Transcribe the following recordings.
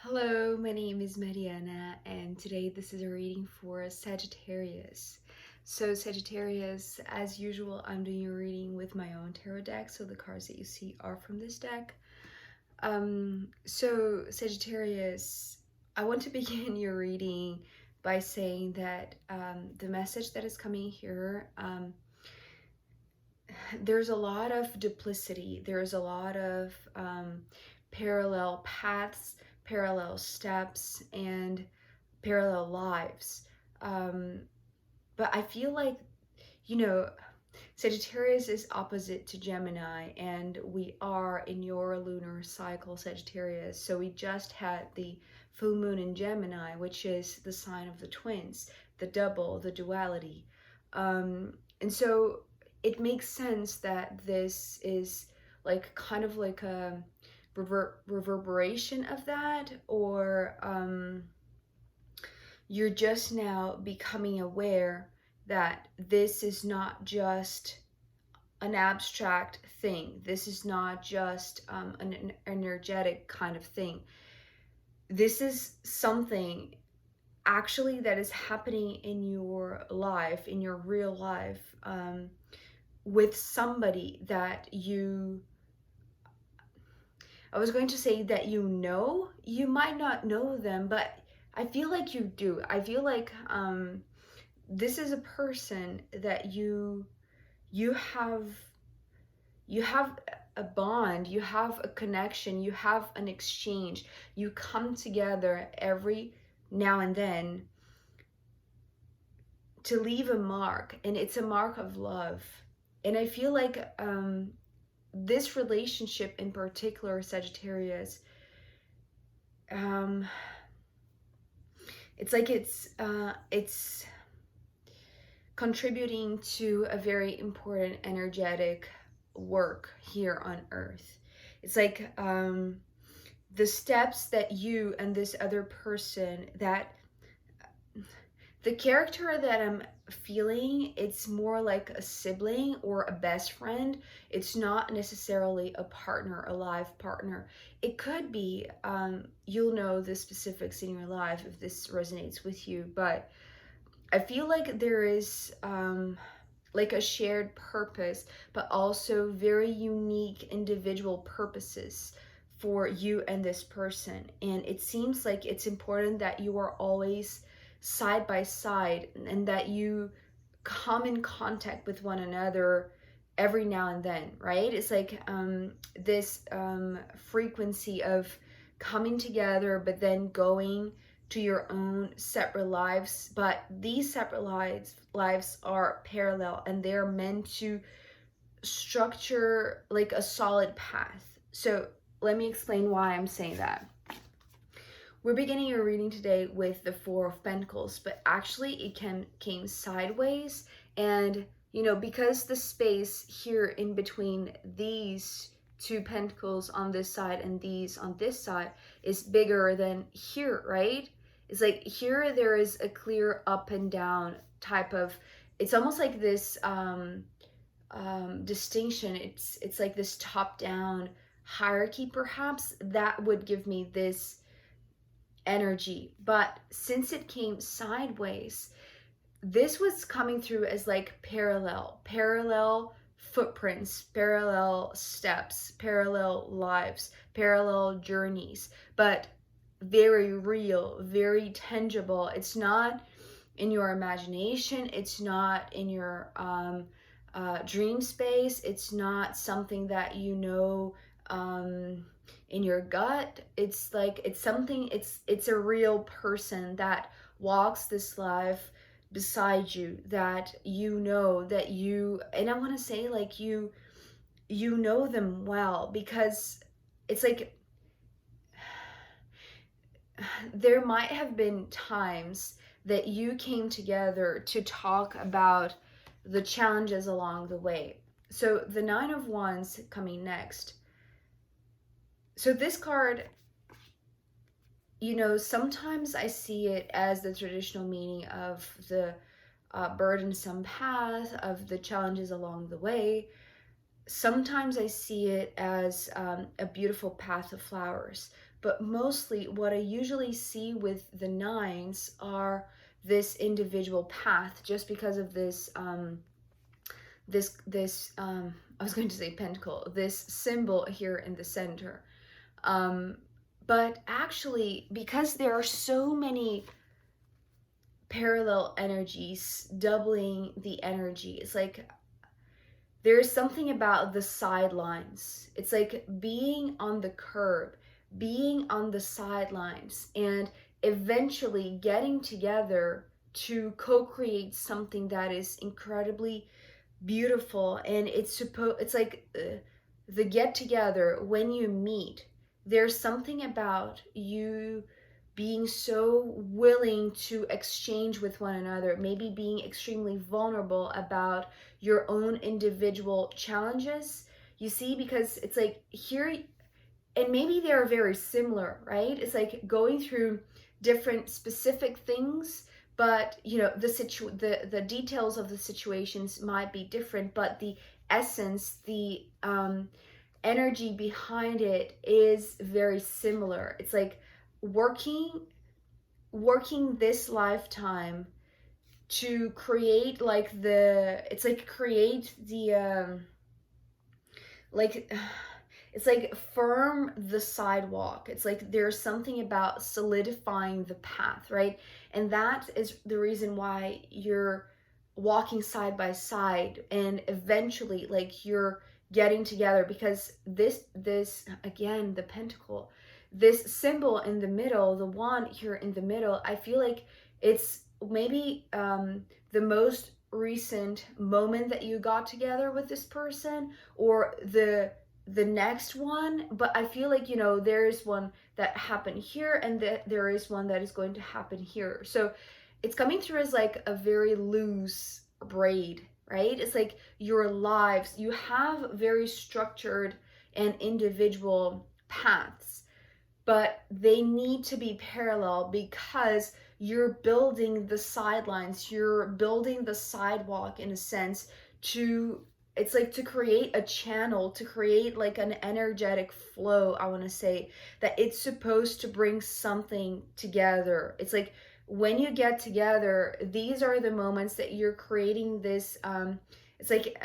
Hello, my name is Mariana, and today this is a reading for Sagittarius. So, Sagittarius, as usual, I'm doing a reading with my own tarot deck, so the cards that you see are from this deck. Sagittarius, I want to begin your reading by saying that the message that is coming here, there's a lot of duplicity, there's a lot of parallel paths, parallel steps, and parallel lives. Um, but I feel like, you know, Sagittarius is opposite to Gemini, and we are in your lunar cycle, Sagittarius. So we just had the full moon in Gemini, which is the sign of the twins, the double, the duality. And so it makes sense that this is like kind of like a reverberation of that, or you're just now becoming aware that this is not just an abstract thing. This is not just an energetic kind of thing. This is something actually that is happening in your life, in your real life, with somebody that I was going to say that you might not know them, but I feel like you do. I feel like this is a person that you have you have a bond, you have a connection, you have an exchange. You come together every now and then to leave a mark, and it's a mark of love. And I feel like this relationship in particular, Sagittarius, um, it's like it's contributing to a very important energetic work here on Earth. It's like the steps that you and this other person, that the character that I'm feeling, it's more like a sibling or a best friend. It's not necessarily a partner, a life partner. It could be, you'll know the specifics in your life if this resonates with you, but I feel like there is like a shared purpose, but also very unique individual purposes for you and this person. And it seems like it's important that you are always side by side, and that you come in contact with one another every now and then, right? It's like this frequency of coming together, but then going to your own separate lives. But these separate lives are parallel, and they're meant to structure like a solid path. So let me explain why I'm saying that. We're beginning your reading today with the Four of Pentacles, but actually it came sideways. And, because the space here in between these two pentacles on this side and these on this side is bigger than here, right? It's like here there is a clear up and down type of, it's almost like this distinction. It's like this top-down hierarchy, perhaps, that would give me this energy. But since it came sideways, this was coming through as like parallel footprints, parallel steps, parallel lives, parallel journeys, but very real, very tangible. It's not in your imagination, it's not in your dream space, it's not something that in your gut. It's like it's a real person that walks this life beside you, that and I want to say like you know them well, because it's like there might have been times that you came together to talk about the challenges along the way. So the Nine of Wands coming next. So this card, sometimes I see it as the traditional meaning of the burdensome path, of the challenges along the way. Sometimes I see it as a beautiful path of flowers. but mostly what I usually see with the nines are this individual path, just because of this I was going to say pentacle, this symbol here in the center. But actually, because there are so many parallel energies doubling the energy, it's like there's something about the sidelines. It's like being on the curb, being on the sidelines, and eventually getting together to co-create something that is incredibly beautiful. And it's like the get together when you meet. There's something about you being so willing to exchange with one another, maybe being extremely vulnerable about your own individual challenges. You see, because it's like here, and maybe they're very similar, right? It's like going through different specific things, but you know, the details of the situations might be different, but the essence, the energy behind it is very similar. It's like working this lifetime to create like create the like it's like firm the sidewalk. It's like there's something about solidifying the path, right? And that is the reason why you're walking side by side, and eventually like you're getting together, because this again, the pentacle, this symbol in the middle, the one here in the middle, I feel like it's maybe the most recent moment that you got together with this person, or the next one. But I feel like, you know, there is one that happened here, and there is one that is going to happen here. So it's coming through as like a very loose braid, right? It's like your lives, you have very structured and individual paths, but they need to be parallel, because you're building the sidelines, you're building the sidewalk in a sense, to it's like to create a channel, to create like an energetic flow, I want to say, that it's supposed to bring something together. It's like when you get together, these are the moments that you're creating this it's like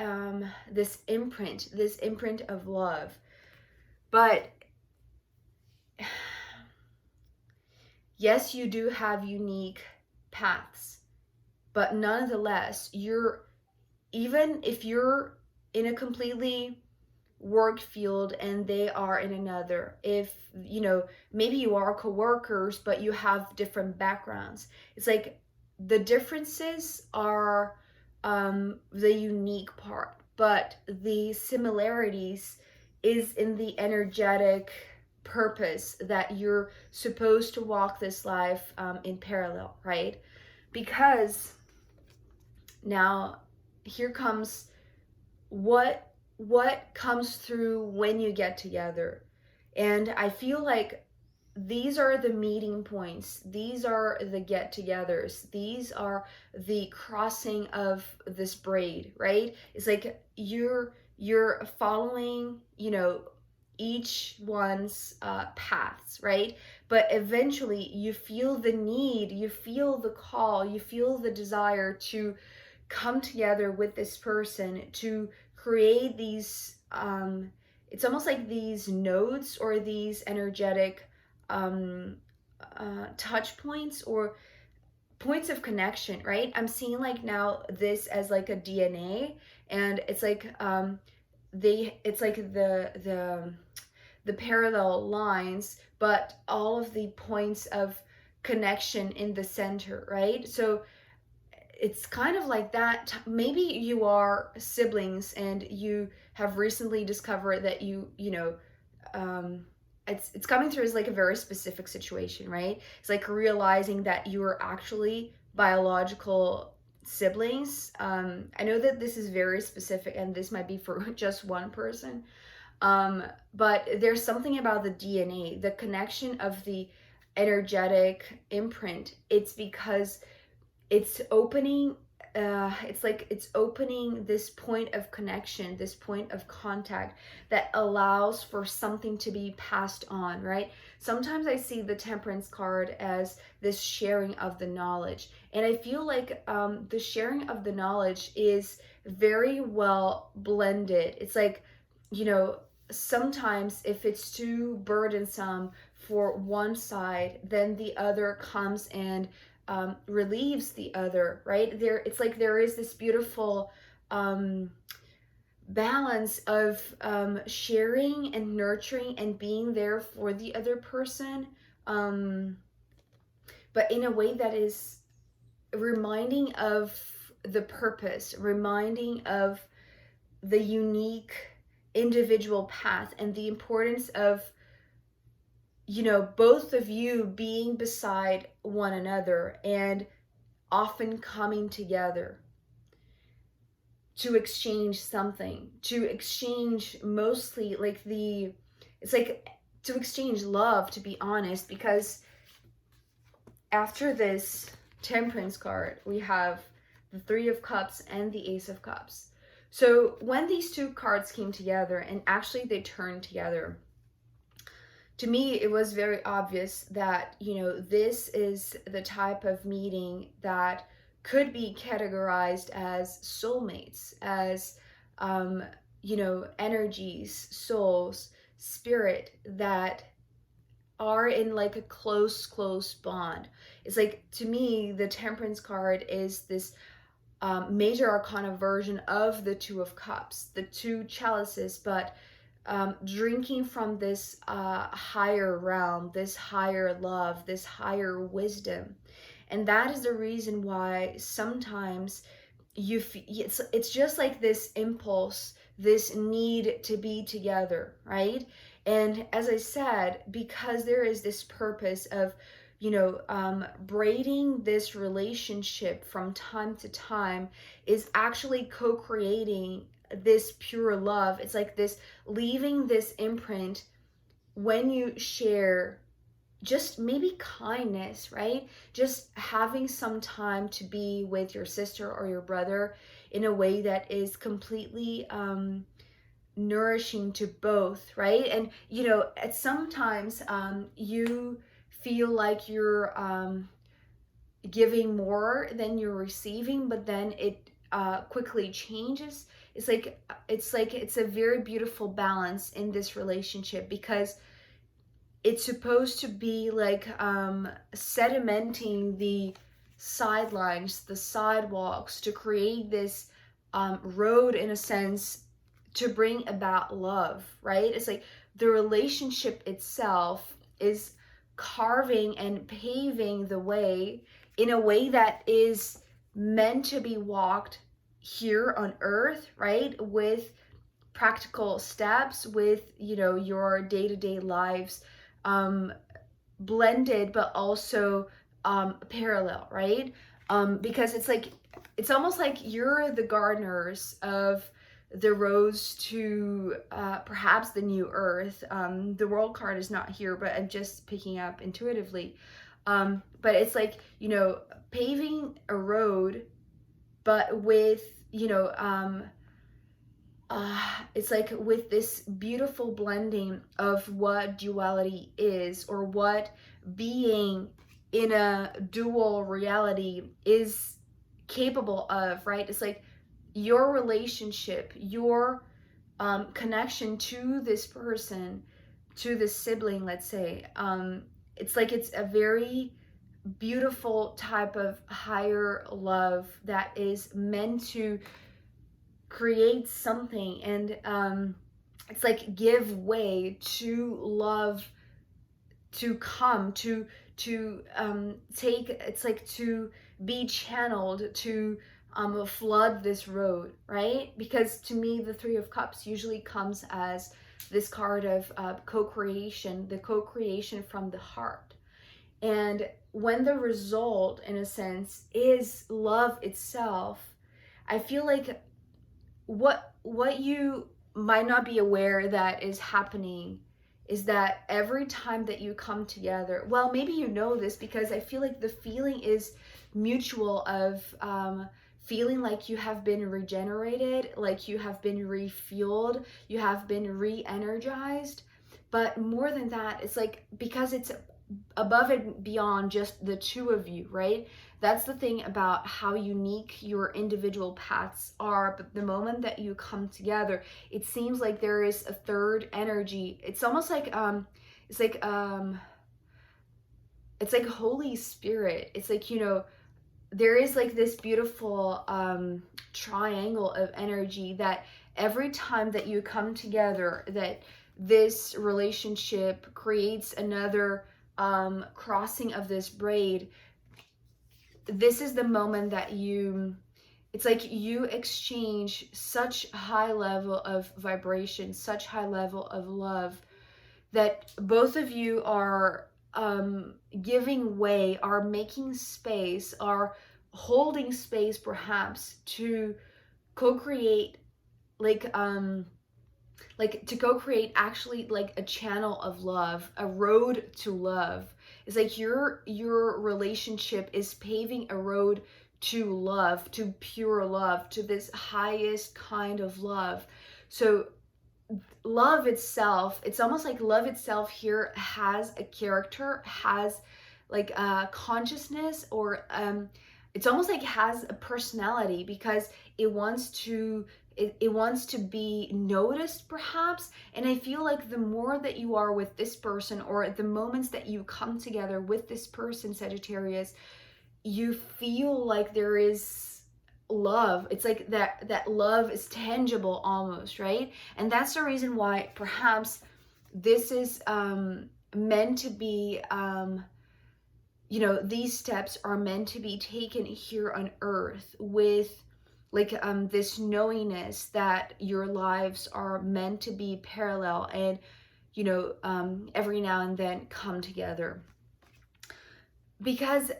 this imprint of love. But yes, you do have unique paths, but nonetheless, even if you're in a completely work field and they are in another, if you know, maybe you are co-workers but you have different backgrounds, it's like the differences are the unique part, but the similarities is in the energetic purpose that you're supposed to walk this life in parallel, right? Because now here comes what comes through when you get together. And I feel like these are the meeting points, these are the get-togethers, these are the crossing of this braid, right? It's like you're following, you know, each one's paths, right? But eventually you feel the need, you feel the call, you feel the desire to come together with this person to create these it's almost like these nodes, or these energetic touch points, or points of connection, right? I'm seeing like now this as like a DNA, and it's like it's like the parallel lines, but all of the points of connection in the center, right? So it's kind of like that. Maybe you are siblings and you have recently discovered that you know, it's coming through as like a very specific situation, right? It's like realizing that you are actually biological siblings. I know that this is very specific and this might be for just one person, but there's something about the DNA, the connection of the energetic imprint. It's because it's opening it's like it's opening this point of connection, this point of contact that allows for something to be passed on, right? Sometimes I see the Temperance card as this sharing of the knowledge, and I feel like the sharing of the knowledge is very well blended. It's like, you know, sometimes if it's too burdensome for one side, then the other comes and relieves the other, right? There, it's like there is this beautiful balance of sharing and nurturing and being there for the other person, but in a way that is reminding of the purpose, reminding of the unique individual path and the importance of, you know, both of you being beside one another and often coming together to exchange something, to exchange mostly like it's like to exchange love, to be honest, because after this Temperance card, we have the Three of Cups and the Ace of Cups. So when these two cards came together, and actually they turned together, to me, it was very obvious that, you know, this is the type of meeting that could be categorized as soulmates, as, you know, energies, souls, spirit that are in like a close bond. It's like, to me, the Temperance card is this major arcana version of the Two of Cups, the two chalices, but drinking from this higher realm, this higher love, this higher wisdom. And that is the reason why sometimes it's just like this impulse, this need to be together, right? And as I said, because there is this purpose of, you know, braiding this relationship from time to time is actually co-creating this pure love. It's like this, leaving this imprint when you share just maybe kindness, right? Just having some time to be with your sister or your brother in a way that is completely nourishing to both, right? And, you know, at sometimes you feel like you're giving more than you're receiving, but then it quickly changes. It's a very beautiful balance in this relationship, because it's supposed to be like sedimenting the sidelines, the sidewalks, to create this road, in a sense, to bring about love, right? It's like the relationship itself is carving and paving the way in a way that is meant to be walked here on earth, right? With practical steps, with, you know, your day-to-day lives blended, but also parallel, right? Because it's like, it's almost like you're the gardeners of the roads to perhaps the new earth. The world card is not here, but I'm just picking up intuitively. But it's like, you know, paving a road, but with, you know, it's like with this beautiful blending of what duality is, or what being in a dual reality is capable of, right? It's like your relationship, your connection to this person, to this sibling, let's say, it's like it's a very beautiful type of higher love that is meant to create something, and it's like give way to love to come to take, it's like to be channeled to flood this road, right? Because to me, the Three of Cups usually comes as this card of co-creation, the co-creation from the heart. And when the result, in a sense, is love itself, I feel like what you might not be aware that is happening is that every time that you come together, well, maybe you know this, because I feel like the feeling is mutual of feeling like you have been regenerated, like you have been refueled, you have been re-energized. But more than that, it's like, because it's above and beyond just the two of you, right? That's the thing about how unique your individual paths are. But the moment that you come together, it seems like there is a third energy. It's almost like it's like it's like Holy Spirit. It's like, you know, there is like this beautiful triangle of energy that every time that you come together, that this relationship creates another crossing of this braid. This is the moment that it's like you exchange such high level of vibration, such high level of love, that both of you are giving way, are making space, are holding space perhaps to co-create, like to co-create actually like a channel of love, a road to love. It's like your relationship is paving a road to love, to pure love, to this highest kind of love. So love itself, it's almost like love itself here has a character, has like a consciousness, or it's almost like it has a personality, because it wants to it wants to be noticed perhaps. And I feel like the more that you are with this person, or the moments that you come together with this person, Sagittarius, you feel like there is love. It's like that love is tangible almost, right? And that's the reason why perhaps this is meant to be you know, these steps are meant to be taken here on earth, with like this knowingness that your lives are meant to be parallel, and you know, every now and then come together. Because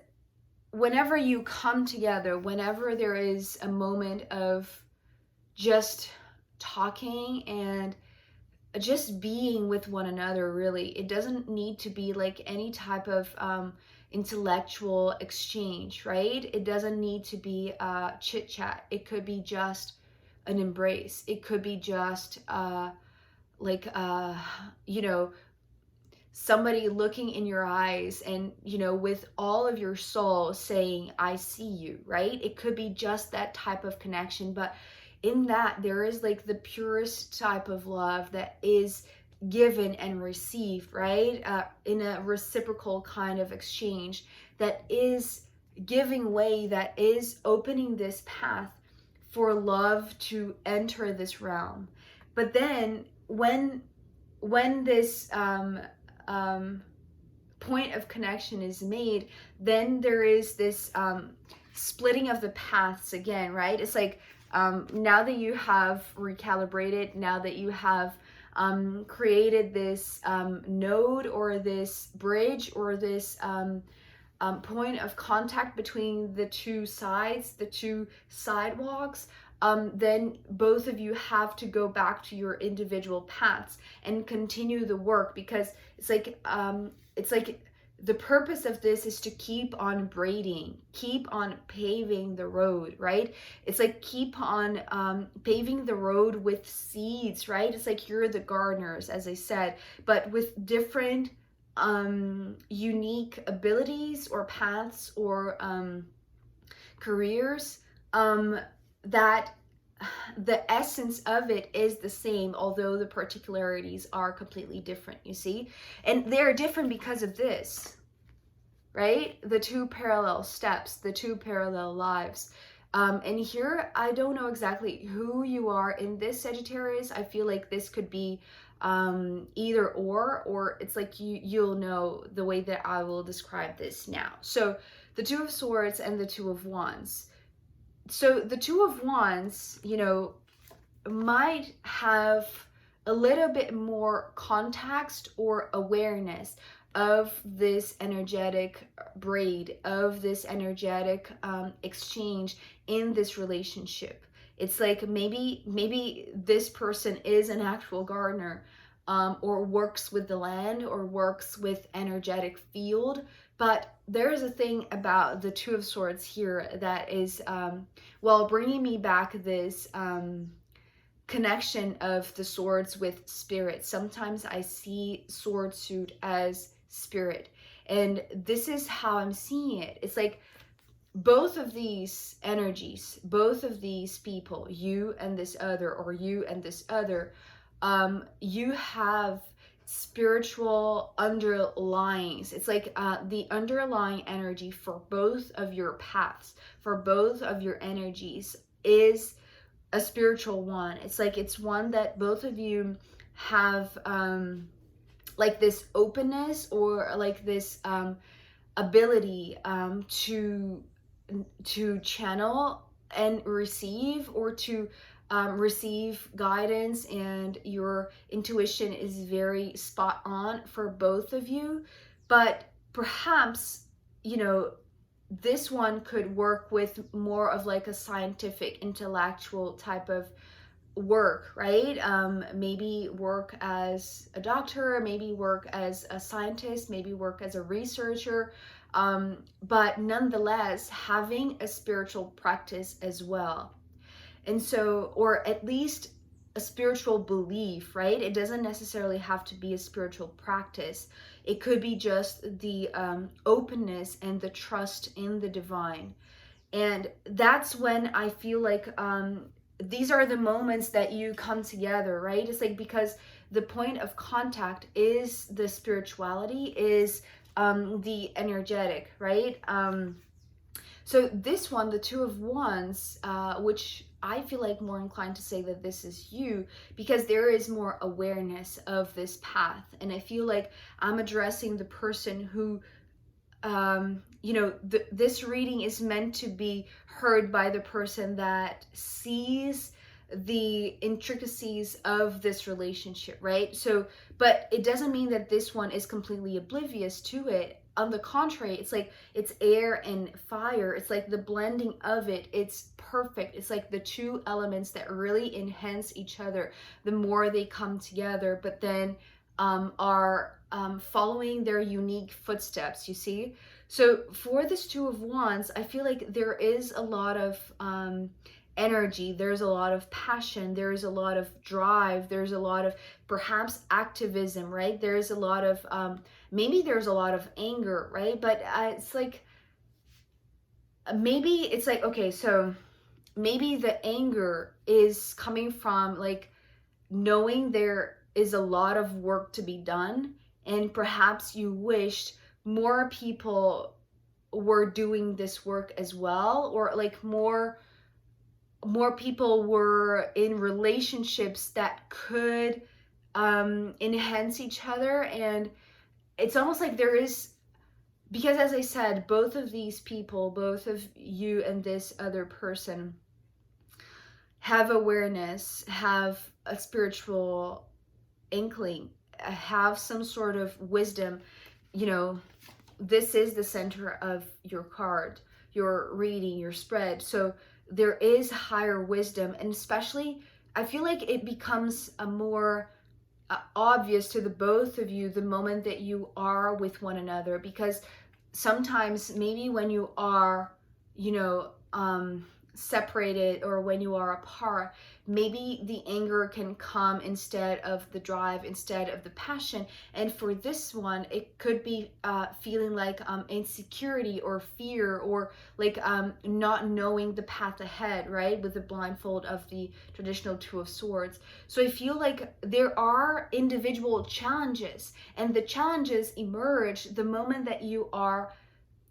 whenever you come together, whenever there is a moment of just talking and just being with one another, really, it doesn't need to be like any type of intellectual exchange, right? It doesn't need to be chit chat. It could be just an embrace. It could be just you know, somebody looking in your eyes and, you know, with all of your soul saying, I see you, right? It could be just that type of connection. But in that, there is like the purest type of love that is given and received, right? In a reciprocal kind of exchange that is giving way, that is opening this path for love to enter this realm. But then when this point of connection is made, then there is this splitting of the paths again, right? It's like now that you have recalibrated, now that you have created this node, or this bridge, or this point of contact between the two sides, the two sidewalks, then both of you have to go back to your individual paths and continue the work. Because it's like the purpose of this is to keep on braiding, keep on paving the road, right? It's like keep on paving the road with seeds, right? It's like you're the gardeners, as I said, but with different unique abilities or paths or careers, that the essence of it is the same, although the particularities are completely different, you see? And they're different because of this, right? The two parallel steps, the two parallel lives. And here, I don't know exactly who you are in this, Sagittarius. I feel like this could be either or it's like you'll know the way that I will describe this now. So the Two of Swords and the Two of Wands. So the Two of Wands, you know, might have a little bit more context or awareness of this energetic braid, of this energetic exchange in this relationship. It's like maybe this person is an actual gardener, or works with the land or works with energetic field. But there is a thing about the Two of Swords here that is, well, bringing me back this connection of the swords with spirit. Sometimes I see sword suit as spirit, and this is how I'm seeing it. It's like both of these energies, both of these people, you and this other, or you and this other, you have spiritual underlyings. It's like the underlying energy for both of your paths, for both of your energies, is a spiritual one. It's like it's one that both of you have like this openness, or like this ability to channel and receive, or to receive guidance, and your intuition is very spot on for both of you. But perhaps, you know, this one could work with more of like a scientific, intellectual type of work, right? Maybe work as a doctor, maybe work as a scientist, maybe work as a researcher, but nonetheless having a spiritual practice as well. And so, or at least a spiritual belief, right? It doesn't necessarily have to be a spiritual practice. It could be just the openness and the trust in the divine. And that's when I feel like these are the moments that you come together, right? It's like, because the point of contact is the spirituality, is the energetic, right? So this one, the Two of Wands, which I feel like more inclined to say that this is you, because there is more awareness of this path. And I feel like I'm addressing the person who, you know, this reading is meant to be heard by the person that sees the intricacies of this relationship, right? So, but it doesn't mean that this one is completely oblivious to it. On the contrary, it's like it's air and fire. It's like the blending of it. It's perfect. It's like the two elements that really enhance each other the more they come together, but then are following their unique footsteps, you see? So for this Two of Wands, I feel like there is a lot of energy, there's a lot of passion, there's a lot of drive, there's a lot of perhaps activism, right? There's a lot of maybe there's a lot of anger, right? But it's like, maybe it's like, okay, so maybe the anger is coming from like knowing there is a lot of work to be done, and perhaps you wished more people were doing this work as well, or like more people were in relationships that could enhance each other. And it's almost like there is, because as I said, both of these people, both of you and this other person, have awareness, have a spiritual inkling, have some sort of wisdom. You know, this is the center of your card, your reading, your spread. So there is higher wisdom, and especially I feel like it becomes a more obvious to the both of you the moment that you are with one another, because sometimes maybe when you are, you know, separated, or when you are apart, maybe the anger can come instead of the drive, instead of the passion. And for this one, it could be feeling like insecurity or fear, or like not knowing the path ahead, right? With the blindfold of the traditional Two of Swords. So I feel like there are individual challenges, and the challenges emerge the moment that you are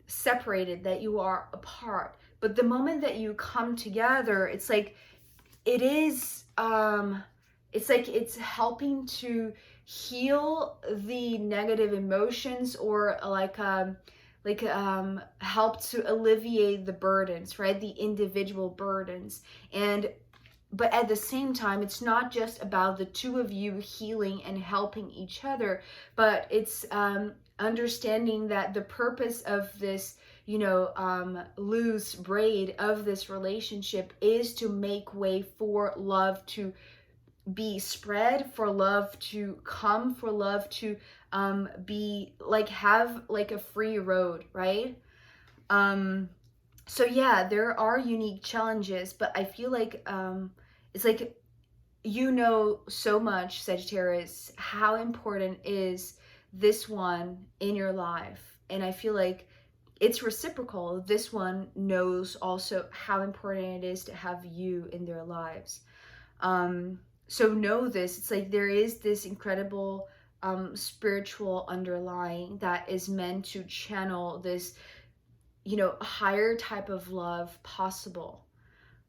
separated, that you are apart. But the moment that you come together, it's like it is it's like it's helping to heal the negative emotions, or like help to alleviate the burdens, right? The individual burdens. And but at the same time, it's not just about the two of you healing and helping each other, but it's understanding that the purpose of this, you know, loose braid of this relationship is to make way for love to be spread, for love to come, for love to be like, have like a free road, right? So yeah, there are unique challenges, but I feel like it's like, you know so much, Sagittarius, how important is this one in your life. And I feel like it's reciprocal. This one knows also how important it is to have you in their lives. So know this. It's like there is this incredible spiritual underlying that is meant to channel this, you know, higher type of love possible.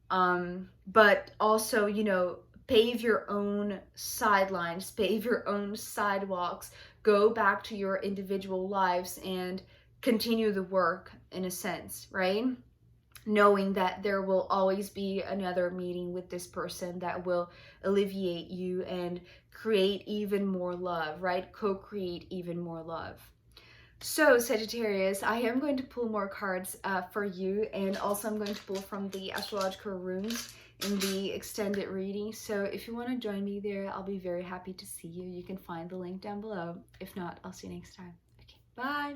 But also, you know, pave your own sidelines, pave your own sidewalks, go back to your individual lives and continue the work in a sense, right? Knowing that there will always be another meeting with this person that will alleviate you and create even more love, right? Co-create even more love. So, Sagittarius, I am going to pull more cards for you, and also I'm going to pull from the astrological runes in the extended reading. So if you want to join me there, I'll be very happy to see you. You can find the link down below. If not, I'll see you next time. Okay, bye!